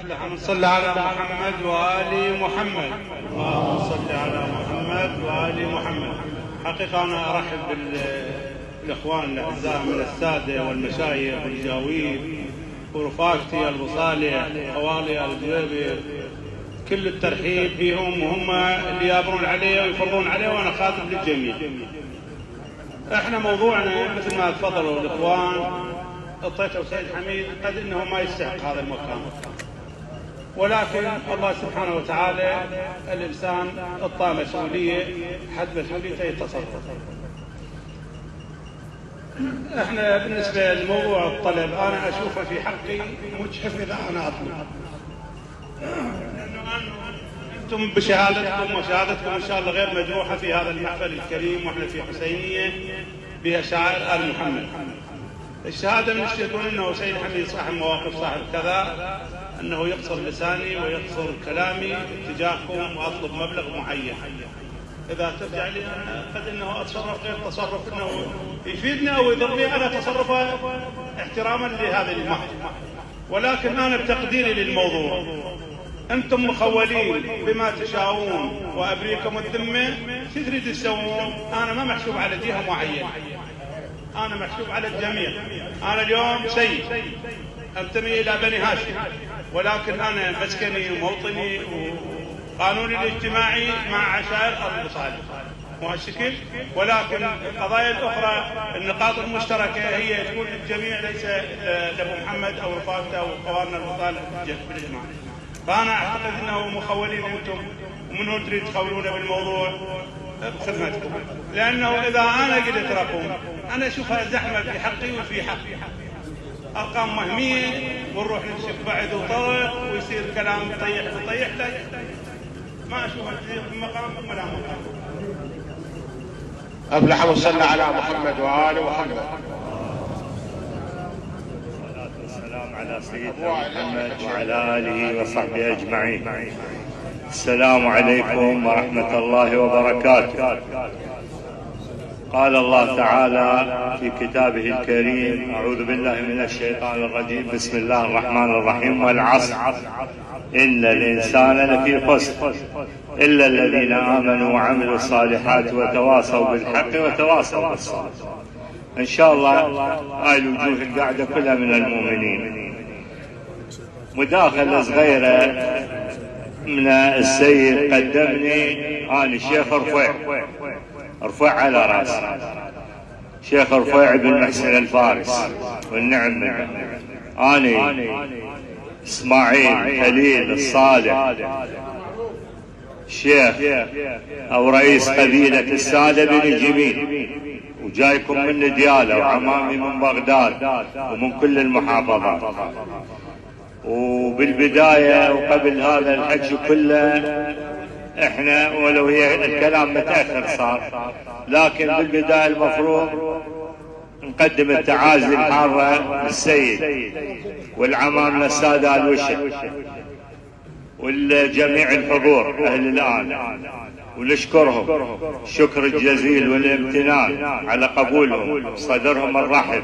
اللهم صل على محمد وآل محمد. اللهم صل على محمد وآل محمد. حقيقة أنا أرحب بالإخوان الأعزاء من السادة والمشايخ والجاويد ورفاقتي البصالح خوالي الجويبي، كل الترحيب بهم، وهم اللي يابرون عليه ويفرضون عليه، وأنا خاطب للجميع. احنا موضوعنا مثل ما تفضلوا الإخوان الطيتة وسيد حميد قد إنه ما يستحق هذا المكان، ولكن الله سبحانه وتعالى الإنسان أعطاه مسؤولية، حد مسؤوليته يتصرف. احنا بالنسبة لموضوع الطلب أنا أشوفه في حقي مجحف إذا أنا أطلب، لأنه أنتم بشهادتكم وشهادتكم إن شاء الله غير مجروحة في هذا المحفل الكريم، وإحنا في حسينية بها شعائر آل محمد. الشهادة من يقول إنه سيد حميد صاحب مواقف صاحب كذا، أنه يقصر لساني ويقصر كلامي اتجاهكم وأطلب مبلغ معين. إذا ترجع لي أنا قد إنه أتصرف غير تصرف إنه يفيدني أو يضرني، أنا أتصرف احتراما لهذه المحفل، ولكن أنا بتقديري للموضوع أنتم مخولين بما تشاءون وأبريكم الذمة، شو تريد تسوون؟ أنا ما محسوب على جهة معينة، أنا محسوب على الجميع. أنا اليوم سيد أنتمي إلى بني هاشم، ولكن أنا مسكني وموطني وقانوني الاجتماعي مع عشائر البصالح مو هالشكل، ولكن القضايا الأخرى النقاط المشتركة هي تكون للجميع، ليس لأبو محمد أو رفاقته أو قوارنا البصالح بالإجماع. فأنا أعتقد أنه مخولين أنتم، ومنه تريد تخولونه بالموضوع بخدمتكم، لأنه إذا أنا قلت لكم أنا أشوفها زحمة في حقي وفي حقي، أرقام مهمية، ونروح نمشي بعد وطرق ويصير كلام طيح لا، ما أشوفها في مقام ولا مقام. أفلح وصلى على محمد وآل محمد. السلام على سيدنا محمد وعلى آله وصحبه أجمعين. السلام عليكم ورحمة الله وبركاته. قال الله تعالى في كتابه الكريم: أعوذ بالله من الشيطان الرجيم، بسم الله الرحمن الرحيم: والعصر إن الإنسان لفي خسر إلا الذين آمنوا وعملوا الصالحات وتواصوا بالحق وتواصوا بالصبر. إن شاء الله هاي الوجوه القاعدة كلها من المؤمنين. مداخلة صغيرة من السيد قدمني أنا الشيخ رفيع على رأس شيخ رفيع بن محسن الفارس والنعم منه. أنا إسماعيل خليل الصالح شيخ أو رئيس قبيلة السادة بن جميل، وجايكم من ديالة وعمامي من بغداد ومن كل المحافظات. وبالبداية وقبل هذا الحكي كله، احنا ولو هي الكلام متأخر صار، لكن بالبداية المفروض نقدم التعازي الحارة للسيد والعمامنا السادة الوشة والجميع الحضور أهل الآن، ونشكرهم الشكر الجزيل والامتنان على قبولهم صدرهم الرحب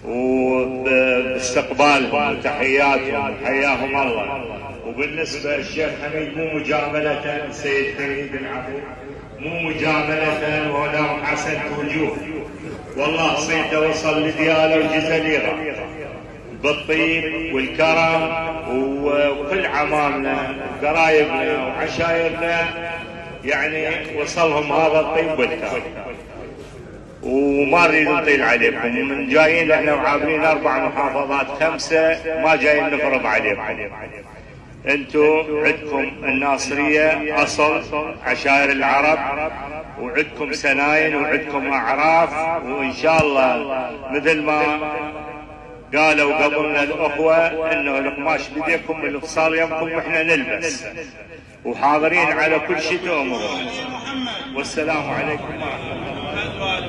وباستقبالهم وتحياتهم، حياهم الله. وبالنسبة للشيخ حميد مو مجاملة السيد حميد بن عبد، مو مجاملة ولا محسنة وجوه، والله صيته وصل لدياله وجزليره بالطيب والكرم، وكل عمامنا وقرايبنا وعشايرنا يعني وصلهم هذا الطيب والكرم. وما نريد نطيل عليكم، من جايين احنا وعابرين 4 محافظات 5، ما جايين نفرض عليكم. انتم عندكم الناصرية اصل عشائر العرب، وعندكم سناين وعندكم اعراف، وان شاء الله مثل ما قالوا قبلنا الاخوة انه القماش بديكم والفصال يمكم واحنا نلبس، وحاضرين على كل شيء تؤمرون. والسلام عليكم ورحمة الله.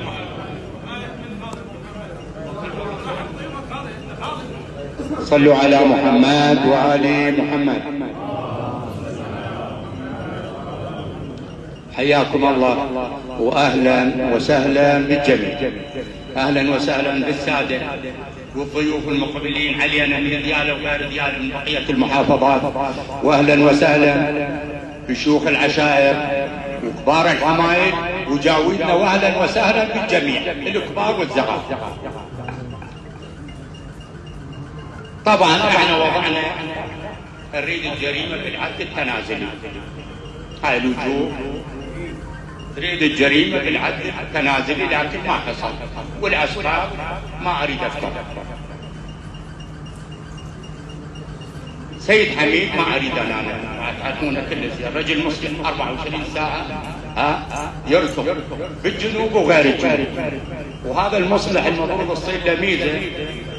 صلوا على محمد وآل محمد. حياكم الله واهلا وسهلا بالجميع، اهلا وسهلا بالسادة والضيوف المقبلين علينا من ديالة وغير ديالة من بقية المحافظات، وأهلا وسهلا بشيوخ العشائر وكبار العمايل وجاويدنا، وأهلا وسهلا بالجميع الكبار والصغار. طبعا احنا وضعنا نريد الجريمة بالعد التنازلي، هاي الوجوه تريد الجريمة بالعد التنازلي، لكن ما حصل، والأسباب ما أريد أذكر. سيد حميد ما أريد أنا تعرفونه كل شيء، رجل مسلم 24 ساعة يركض بالجنوب وغير الجنوب، وهذا المصلح المفروض تصير له ميزة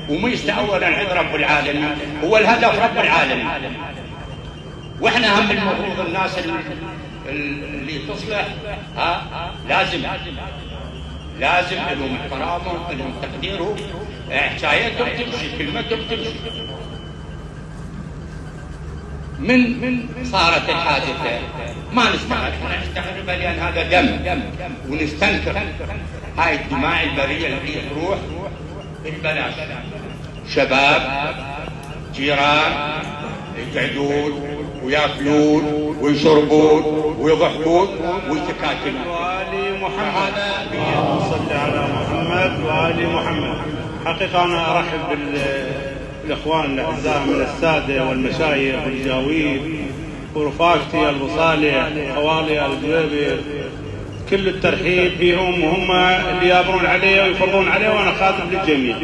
وميزته أولا عند رب العالمين، هو الهدف رب العالمين، وإحنا هم المفروض الناس اللي تصلح لازم لهم احترامهم، لهم تقديرهم، حكايتهم تمشي، كلمتهم تمشي. من صارت الحادثة ما نستغرب، نستغرب لأن هذا دم ونستنكر هاي الدماء البرية اللي تروح بالبلاش. شباب جيران يقعدون وياكلون ويشربون ويضحكون ويتكاتلون. وآل محمد، صل على محمد وآل محمد. حقيقة أنا أرحب بالإخوان الأعزاء من السادة والمشايخ والجاويد ورفاقتي البصالح خوالي الجويبر، كل الترحيب بهم، وهم اللي يابرون عليه ويفرضون عليه، وأنا خادم للجميع.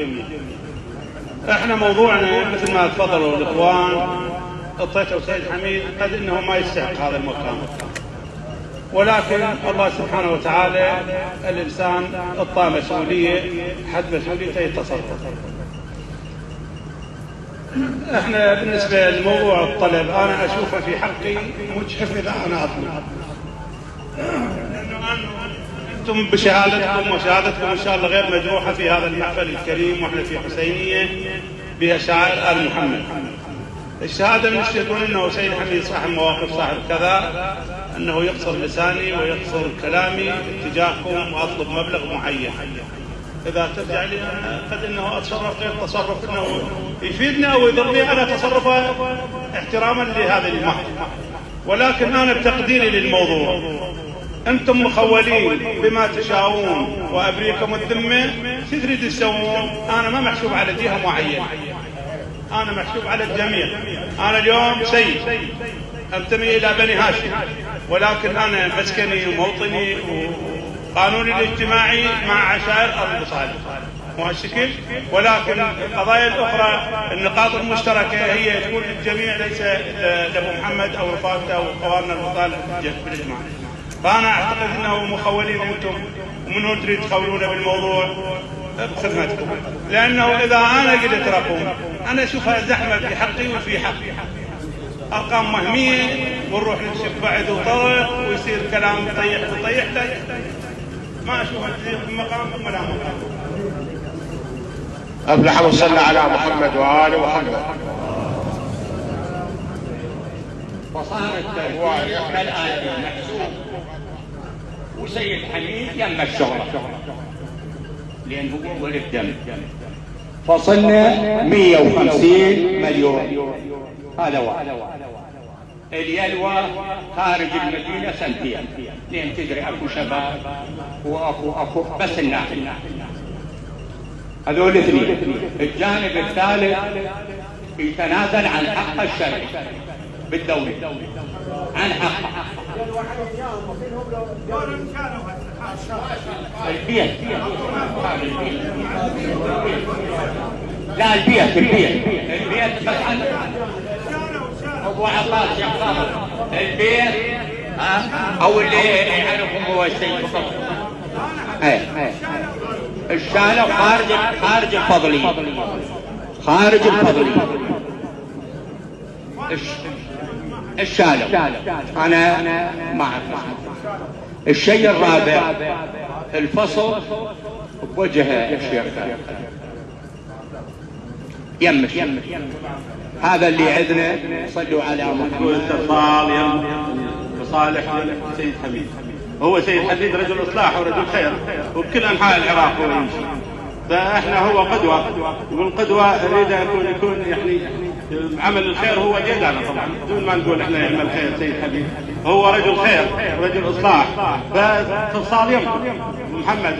احنا موضوعنا مثل ما تفضلوا الإخوان الطيتة وسيد حميد، قد انه ما يستحق هذا المكان، ولكن الله سبحانه وتعالى الانسان اعطاه مسؤوليه، حد مسؤوليته يتصرف. احنا بالنسبه لموضوع الطلب انا اشوفه في حقي مجحف اذا انا اطلب، لانه انتم بشهادتكم وشهادتكم ان شاء الله غير مجروحه في هذا المحفل الكريم، واحنا في حسينيه بها شعائر ال محمد. الشهاده من يقول انه سيد حميد صاحب مواقف، صاحب كذا، انه يقصر لساني ويقصر كلامي اتجاهكم واطلب مبلغ معين. اذا ترجع لي انا قد انه اتصرف غير تصرف انه يفيدني او يضرني، انا تصرفه احتراما لهذا المحفل، ولكن انا بتقديري للموضوع انتم مخولين بما تشاءون وابريكم الذمه، شو تريد تسوون؟ انا ما محسوب على جهه معينه، انا محسوب على الجميع. انا اليوم سيد انتمي الى بني هاشم، ولكن انا مسكني وموطني وقانوني الاجتماعي مع عشائر ارض صالح وهالشكل، ولكن القضايا الاخرى النقاط المشتركه هي تكون للجميع، ليس لابو محمد او رفاقته او اخواننا المصالح بالاجماع. فانا اعتقد انه مخولين انتم، ومن تريد تخولونا بالموضوع بخدمتكم، لانه اذا انا قلت رقم انا اشوفها زحمه في حقي وفي حقي، ارقام وهميه، ونروح نكشف بعد وطرق ويصير كلام طيح ما اشوفها تزيد بمقام ولا مقام. أفلح وصلى على محمد وآل محمد. فصارت كالآتي محسوب، وسيد حميد يم الشغلة لأن هو ولد دم، فصلنا 150 مليون، هذا واحد. اليلوى خارج المدينة سنتين، لأن تدري أكو شباب وأكو بس الناحية هذول اثنين. الجانب الثالث يتنازل عن حقه الشرعي بالدولة، عن حقه البيت. لا البيت بس عن ابو عباس يختار البيت او اللي يعرفهم هو السيد فقط. الشارع خارج الفضلي، الشارع انا ما اعرف. الشيء الرابع الفصل بوجه الشيخ يمش هذا اللي عندنا. صلوا على محمد. واتصال بصالح سيد حميد، هو سيد حميد رجل اصلاح ورجل خير، وبكل انحاء العراق هو يمشي، فاحنا هو قدوة، والقدوة اريد يكون يعني عمل الخير هو جدنا طبعا، دون ما نقول احنا يعمل الخير. سيد حبيب هو رجل خير، رجل اصلاح. فاتصال يمكن محمد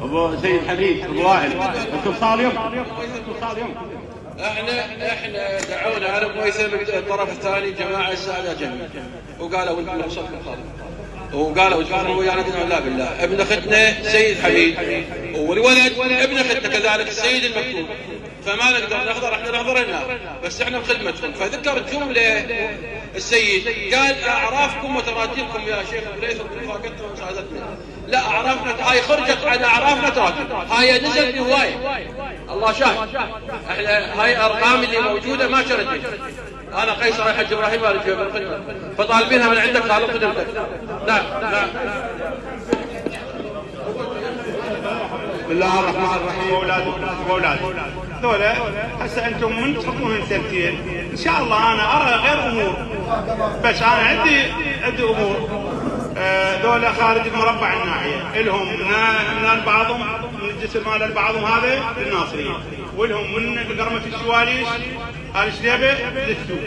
ابو سيد حبيب ابو وائل، اتصال يمكن. احنا دعونا على ميسر الطرف الثاني جماعه الساده جميعا، وقالوا انتم وصلكم خالد، وقالوا تفضلوا ويانا، قلنا لا بالله. ابن اختنا سيد حبيب والولد ابن اختنا كذلك السيد المكتوب، فما نقدر نحضر، احنا نحضر لنا بس احنا بخدمتكم. فذكر جمله السيد قال اعرافكم وتراجمكم يا شيخ ابو ليث رفاقتنا وسادتنا، لا اعرافنا هاي خرجت عن اعرافنا تراجم، هاي نزلت بهوايه الله شاهد. احنا هاي ارقام اللي موجوده ما شرجت. انا قيصر الحج ابراهيم ال جبل الخدمه، فطالبينها من عندك طالب خدمتك. نعم. بسم الله الرحمن الرحيم. واولاد ذولا هسه انتم من تحطون سنتين ان شاء الله انا ارى غير امور، بس انا عندي امور. ذولا خارج المربع الناحيه، الهم من بعضهم من الجسر مال بعضهم هذا للناصريه، والهم من قرمه الشواليش الشليبه للسوق.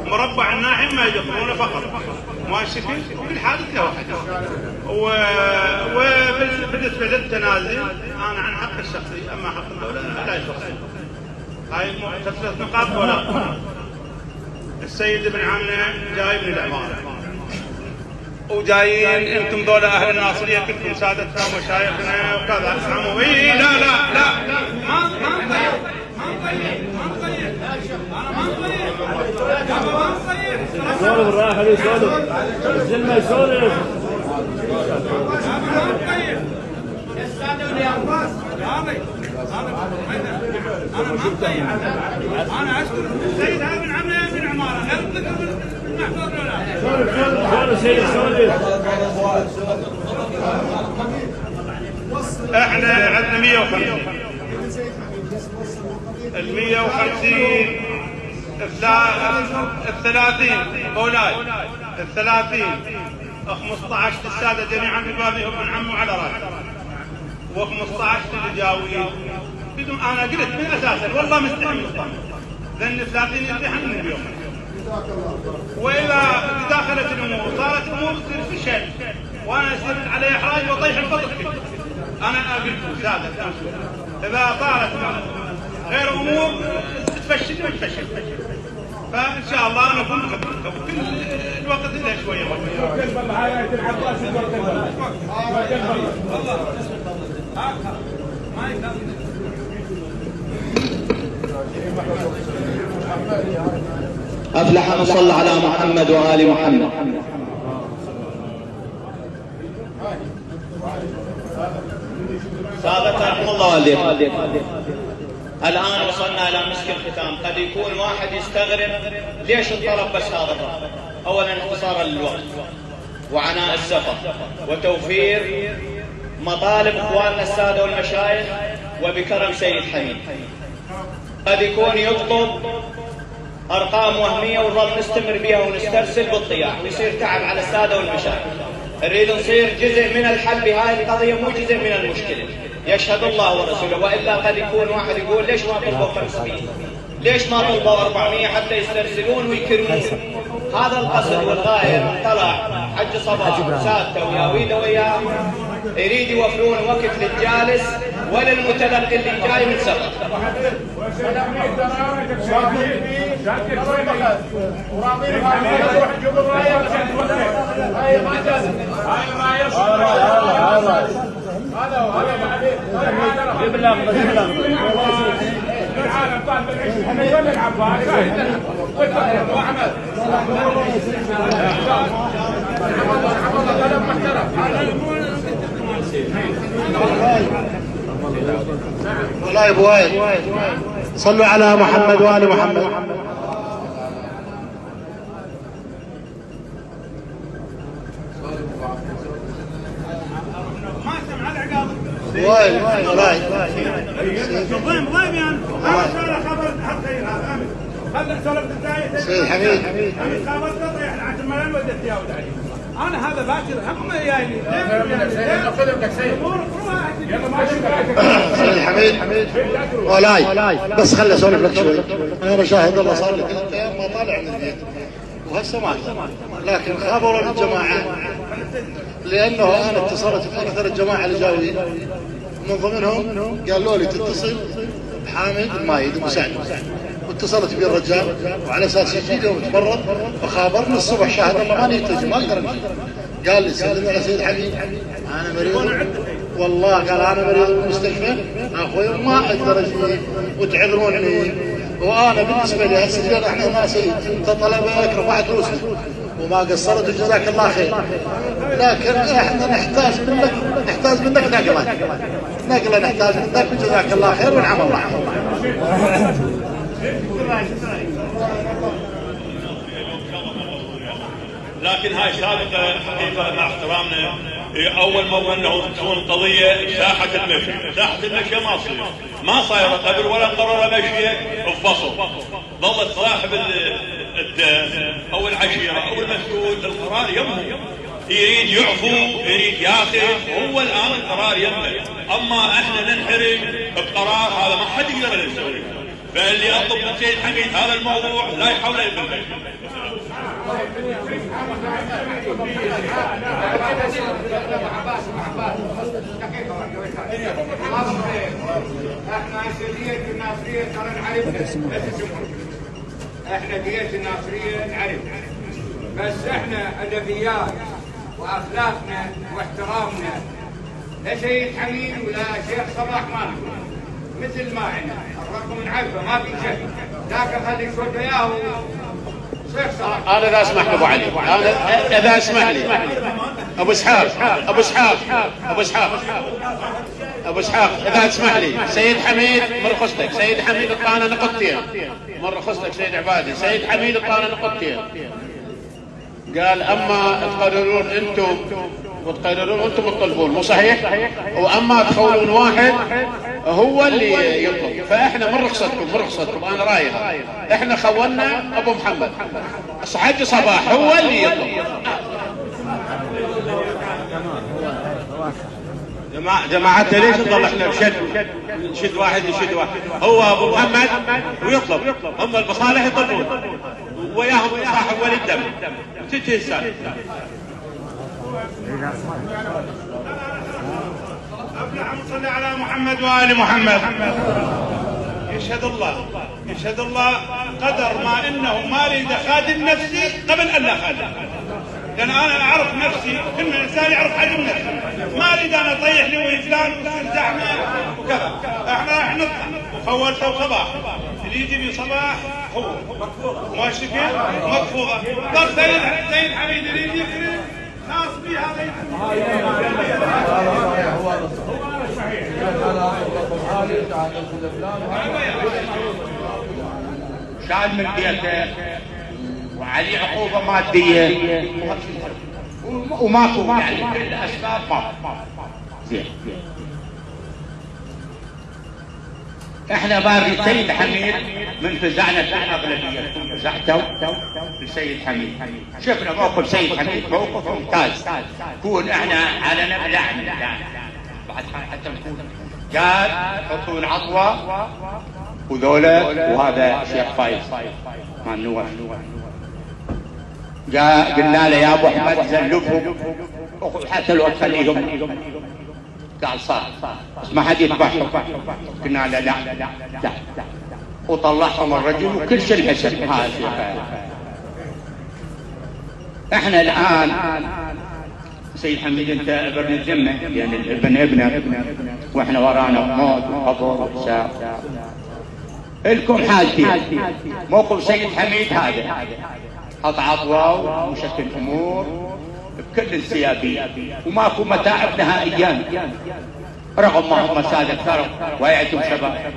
مربع الناحيه ما يدخلونه فقط ما الشكل، وكل حادث له حدث. وبالنسبه للتنازل انا عن حق الشخصي، اما حق الدوله لا يشخصي. هاي 3 نقاط. ولا السيد ابن عمنا جاي من العماره، وجايين انتم ذولا اهل الناصريه كلكم سادتنا ومشايخنا وكذا. اسمعوا اي لا ما سولف الرايح خليه يسولف، الزلمه يسولف. انا اشكر السيد ابن عمنا بن عماره، غير الذكر المحفوظ له. احنا عندنا 150 ال150 مولاي 30 15 الساده جميعا ببابهم ابن عمه على راسه، و15 للجاويين. بدون انا قلت من اساسا والله مستحي مطمن، لان 30 يمتحن من اليوم. واذا تداخلت الامور صارت امور تصير في شيء وانا يصير علي احراج وطيح الفضل فيه. انا قلت ساده اذا صارت غير امور تفشل. فان شاء الله نكون خدمتكم كل الوقت لها شويه. أفلح من صلى على محمد وآل محمد. سابقا رحمه الله والديكم. الآن وصلنا إلى مسك الختام. قد يكون واحد يستغرب ليش الطلب بس هذا الرقم. أولا اختصارا للوقت وعناء السفر وتوفير مطالب إخواننا السادة والمشايخ وبكرم سيد حميد. قد يكون يطلب أرقام وهمية ونظل نستمر بها ونسترسل بالطياح ويصير تعب على السادة والمشايخ. نريد نصير جزء من الحل بهذه القضية مو جزء من المشكلة. يشهد الله ورسوله. وإلا قد يكون واحد يقول ليش ما طلبوا 500، ليش ما طلبوا 400 حتى يسترسلون ويكرمون. هذا القصد والغاية. من طلع حج صباح وسادته وياويده وياه يريد يوفرون وقت للجالس وللمتلقي اللي جاي من سفر. والله يا ابو وائل صلوا على محمد وآل محمد. وائل ضيم يعني هذا خبر هذا سولفت ازاي سيد حميد خبرت قطع عند الملان وديت يا ولد علي انا هذا باكر هم يعني سيد حميد ولاي بس خلي اسولف لك شوي. انا شاهد الله صار لي 3 ايام ما طالع من البيت وهسه ما لكن خابروا الجماعه لانه انا اتصلت بأكثر الجماعه اللي جاوي من ضمنهم قالوا لي تتصل بحامد المايد مساعد واتصلت بي الرجال وعلى اساس يجي يوم يتمرض فخابرني الصبح شاهد الله ماني يتجي ما اقدر امشي. قال لي سلم على سيد حبيب انا مريض والله قال انا مريض بالمستشفى اخوي ما اقدر اجي وتعذروني وانا بالنسبه لي هالسجن احنا ما سيد انت طلبك رفعت روسي وما قصرت وجزاك الله خير لكن احنا نحتاج منك نقله نحتاج منك وجزاك الله خير ونعم الله. لكن هاي سابقة حقيقة مع احترامنا أول مرة أنه تكون قضية ساحة المشي ما صايرة قبل ولا قرر مشي بفصل. ظلت صاحب الدم أو العشيرة أو المسؤول القرار يمه يريد يعفو يريد ياخذ هو الآن القرار يمه. أما احنا ننحرج بقرار هذا ما حد يقدر يسوي. فاللي أطلب من سيد حميد هذا الموضوع لا يحاول يبلغ. احنا دية الناصرية نعرف بس احنا ادبيات واخلاقنا واحترامنا لا سيد حميد ولا شيخ صباح ما مثل ما عندنا الرقم نعرفه ما في شيء لكن خلي شوي وياه شيخ صباح. انا اذا اسمح لي ابو علي انا اذا اسمح لي ابو اسحاق اذا تسمح لي سيد حميد من رخصتك سيد حميد اعطانا نقطتين من رخصتك سيد عبادي سيد حميد اعطانا نقطتين قال اما تقررون انتم وتقررون انتم تطلبون مو صحيح واما تخولون واحد هو اللي يطلب فاحنا من رخصتكم انا رايها احنا خولنا ابو محمد حج صباح هو اللي يطلب. جماعتنا ليش نضل احنا نشد واحد هو ابو محمد ويطلب هم المصالح يطلبون وياهم صاحب ولي الدم وتنتهي السالفه. اللهم صل على محمد وآل محمد. يشهد الله قدر ما انه ما اريد خادم نفسي قبل ان لا خادم لان انا اعرف نفسي كل انسان يعرف حجم نفسه ما اريد انا اطيح لي وفلان وتصير زحمه وكذا احنا نطلع وخولته صباح اللي يجي بصباح هو ماشي كيف مكفوضه ضل سيد حميد اللي يكرم خاص به هذا شال من بيته وعليه عقوبه ماديه وماكو يعني الاسباب ما زين. احنا باري سيد حميد من فزعنا في الاغلبيه فزعتوا لسيد حميد شفنا موقف سيد حميد موقف ممتاز كون احنا على نبلع بعد حتى نكون قال حطون عطوه وذولا وهذا شيخ فايز مع النواب جاء قلنا له يا ابو احمد زلفهم حتى لو تخليهم قال صار بس ما حد يذبحهم قلنا له لا وطلعهم الرجل وكل شيء حسب هذا. احنا الان سيد حميد انت ابن الذمه يعني الابن ابنك واحنا ورانا موت وقبر وحساب الكم حالتين موقف سيد حميد هذا حط عطوه ومشكل امور بكل السيابيه وماكو متاعب نهائيا رغم ما هم سادة ثرب ويعتم شباب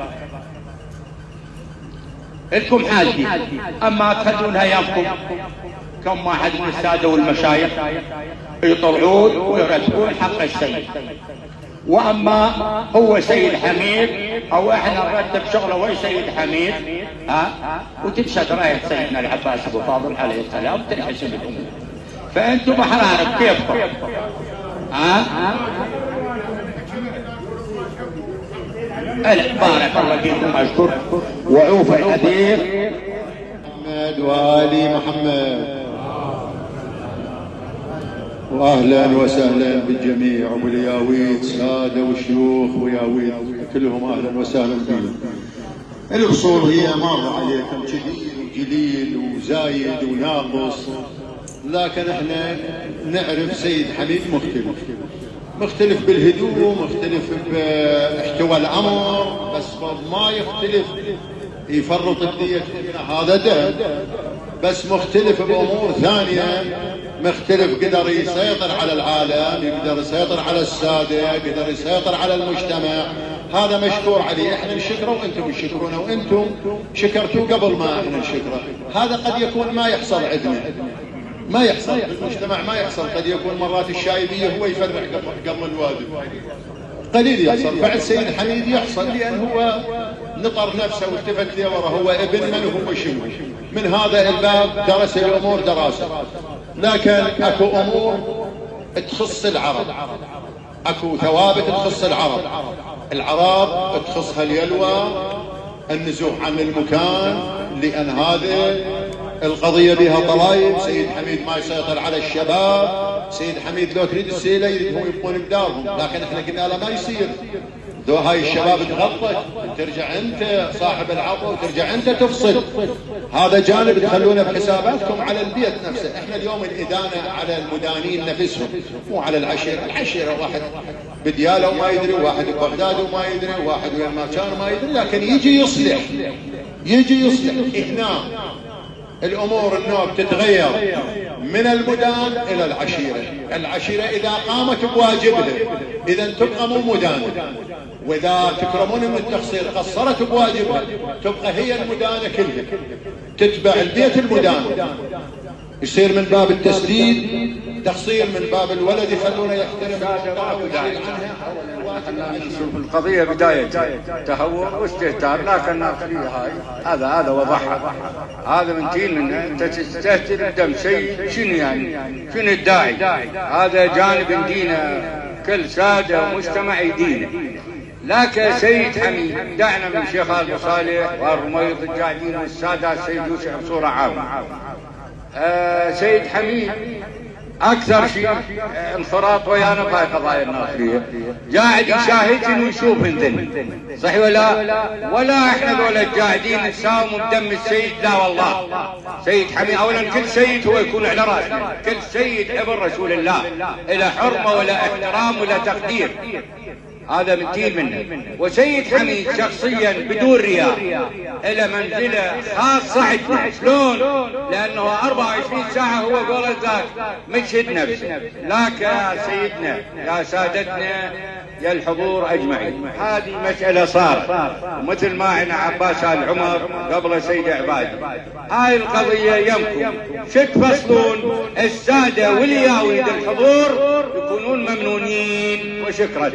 الكم حالتين. اما تخلونها ايامكم كم واحد من الساده والمشايخ يطلعون ويرتبون حق السيد واما هو سيد حميد او احنا نرتب شغله ويا سيد حميد وتنشد رايه سيدنا العباس ابو فاضل عليه السلام وتنحسب الامور. فانتم بحرارك كيفكم. بارك الله فيكم، اشكر وعوف الحديث. محمد وآل محمد. واهلا وسهلا بالجميع وبالياويد ساده وشيوخ وياويد كلهم اهلا وسهلا بهم. الاصول هي مر عليكم كثير وجليل وزايد وناقص، لكن احنا نعرف سيد حميد مختلف بالهدوء، مختلف باحتواء الامر، بس ما يختلف يفرط الدية. هذا ده بس مختلف بامور ثانيه، مختلف قدر يسيطر على العالم، يقدر يسيطر على الساده، يقدر يسيطر على المجتمع. هذا مشكور عليه، احنا نشكره وانتم تشكرونه، وانتم شكرتوه قبل ما احنا نشكره. هذا قد يكون ما يحصل عندنا، ما يحصل بالمجتمع، ما يحصل. قد يكون مرات الشايبيه هو يفرح قبل الواجب، قليل يحصل. بعد سيد حميد يحصل، لان هو نطر نفسه والتفت لي ورا، هو ابن من هو شنو. من هذا الباب درس الامور دراسه، لكن اكو امور تخص العرب، اكو ثوابت تخص العرب تخصها اليلوى، النزوح عن المكان، لان هذه القضيه بها طلايب. سيد حميد ما يسيطر على الشباب، سيد حميد لو تريد السيله يريدهم يبقون بدارهم، لكن احنا قلنا له ما يصير. دو هاي الشباب تغطت، ترجع انت صاحب العطو وترجع انت تفصل. هذا جانب تخلونه بحساباتكم على البيت نفسه. احنا اليوم الادانه على المدانين نفسهم، مو على العشيره واحد بدياله وما يدري، واحد ببغداد وما يدري، واحد وين ما كان ما يدري، لكن يجي يصلح هنا الامور. النوب تتغير من المدان الى العشيره اذا قامت بواجبها، اذا تبقى مو مدانه، واذا تكرمون من التقصير قصرت بواجبها تبقى هي المدانه كلها، تتبع البيت المدان. يصير من باب التسديد تقصير، من باب الولد يخلونه يحترم نشوف القضيه بدايه تهور واستهتار، لكن ناخذها هذا وضحها. هذا من تين منه انت تستهتر الدم شيء شنو يعني؟ شنو الداعي؟ هذا جانب دينه، كل ساده ومجتمع يدينه. لكن سيد حميد دعنا من شيخ ابو صالح والرميض القاعدين والساده السيد يوسف بصوره عامه. سيد حميد اكثر شيء انفراط ويانا بهاي قضايا الناصريه، قاعد يشاهد ويشوف انذن، صحيح ولا احنا ذولا قاعدين نساوم بدم السيد، لا والله. سيد حميد اولا كل سيد هو يكون على راسنا، كل سيد ابن رسول الله، الى حرمه ولا احترام ولا تقدير، هذا من تين منه. وسيد حميد شخصيا بدون رياء الى منزله خاصه عندنا. شلون؟ لانه 24 ساعه هو قول ذاك مجهد نفسه. لكن يا سيدنا يا سادتنا يا الحضور اجمعين، هذه مساله صارت مثل ما عنا عباس ال عمر قبل سيد عبادي. هاي القضيه يمكن تفصلون الساده والياويد الحضور يكونون ممنونين. وشكرا.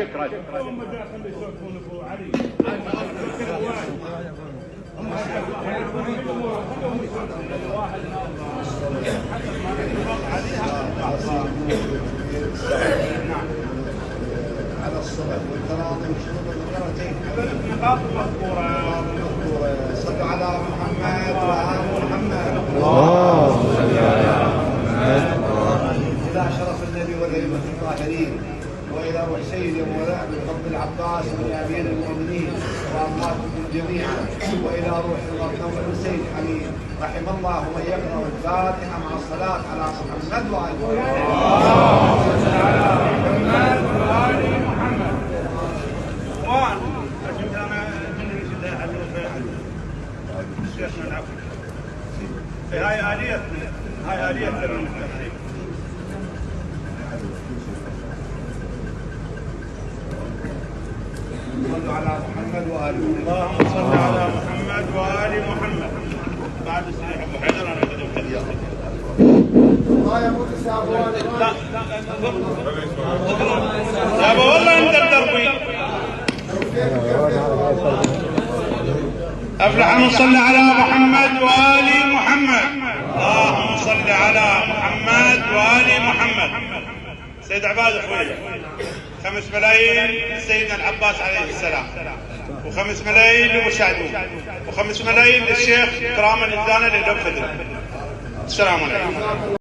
على الصلاة والكرامة وشروط المرتين. صلوا على محمد وآل محمد. اللهم صل على محمد. إلى شرف النبي والأئمة الطاهرين، وإلى روح سيد مولانا الفضل العباس من أمير المؤمنين وأمواتكم جميعا، وإلى روح المرحوم السيد حميد رحم الله من يقرأ الفاتحة مع الصلاة على محمد وآل محمد. هاي آليتنا للمستمعين. صلوا على محمد وآل محمد. اللهم صل على محمد وآل محمد. بعد السيد أبو حيدر أنا قدمت اليوم. يا أبو والله أنت الدربي. أفلح من صلى على محمد وآل محمد. اللهم صل صل على محمد وآل محمد. سيد عباد اخوي 5 ملايين لسيدنا العباس عليه السلام، و5 ملايين لمشاهدون، و5 ملايين للشيخ كرام الإنسان اللي له فدر. السلام عليكم.